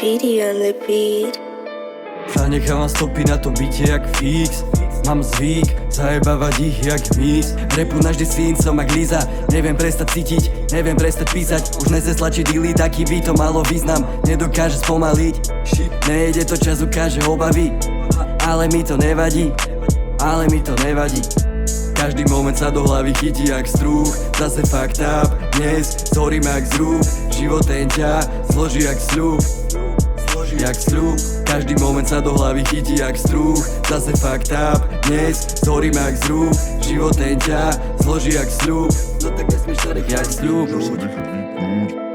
Speedy on the beat. Zanechávam stopy na tom byte jak fix. Mám zvyk zajebávať ich jak hmyz. Repu navždy syn som jak Liza. Neviem prestať cítiť, neviem prestať písať. Už nezeslačí díly, taký by to malo význam. Nedokáže spomaliť, nejde to, čas ukáže obavy. Ale mi to nevadí, ale mi to nevadí. Každý moment sa do hlavy chytí jak strúh. Zase fucked up, dnes zhorím jak zrúb. Život ten ťa zloží jak sľub, jak sľub. Každý moment sa do hlavy chytí jak strúh. Zase fucked up, dnes zhorím jak zrúb. Život ten ťa zloží jak sľub. No tak nesmieš sa nechať jak sľub.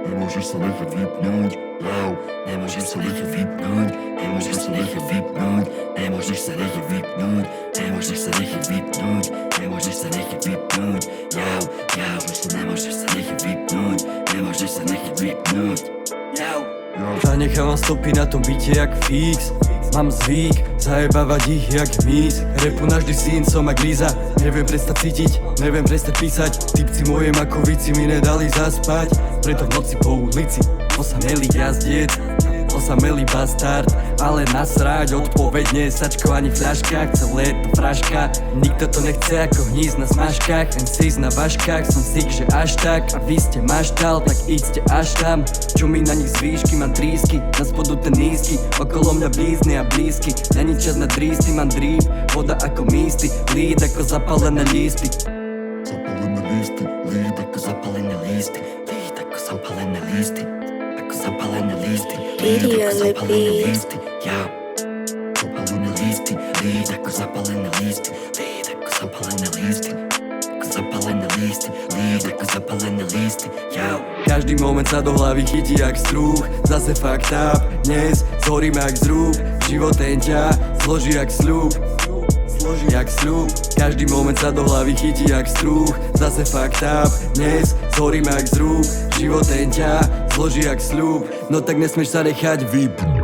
Nemôžeš sa nechať vypnúť, nemôžeš sa nechať vypnúť, nemôžeš sa nechať vypnúť, nemôžeš sa nechať vypnúť, nemôžeš sa nechať vypnúť, nemôžeš sa nechať vypnúť, nemôžeš sa nechať vypnúť, nemôžeš sa nechať vypnúť. Zanechávam stopy na tom byte jak fix. Mám zvyk zajebávať ich jak hmyz. Repu navždy syn som jak Liza. Neviem prestať cítiť, neviem prestať písať. Typci moje makovici mi nedali zaspať. Preto v noci po ulici osamelý jazdiec, osamelý bastard. Ale nasrať, odpovedne sačko ani fľaškách. Celé to fraška, nikto to nechce ako hníz na smažkách. MCs na vaškách, som sick, že až tak. A vy ste maštal, tak íďte až tam. Čo mi na nich zvýšky, mám trísky. Na spodu ten nízky, okolo mňa blízny a blízky. Není čas na drísty, mám drip. Voda ako místy, líd ako zapálené listy. Zapálené listy, líd ako zapálené listy, líd ako zapálené listy, ako zapálené listy, líd ako zapálené listy, zapálené listy, líd ako zapálené listy, líd ako zapálené listy, ako zapálené listy, líd ako zapálené listy, Každý moment sa do hlavy chytí jak strúh. Zase fucked up, dnes zhorím jak zrúb. Život ten ťa zloží jak sľub, jak sľub. Každý moment sa do hlavy chytí jak strúh. Zase fucked up, dnes zhorím jak zrúb. Život ten ťa zloží jak sľub. No tak nesmieš sa nechať vypnúť.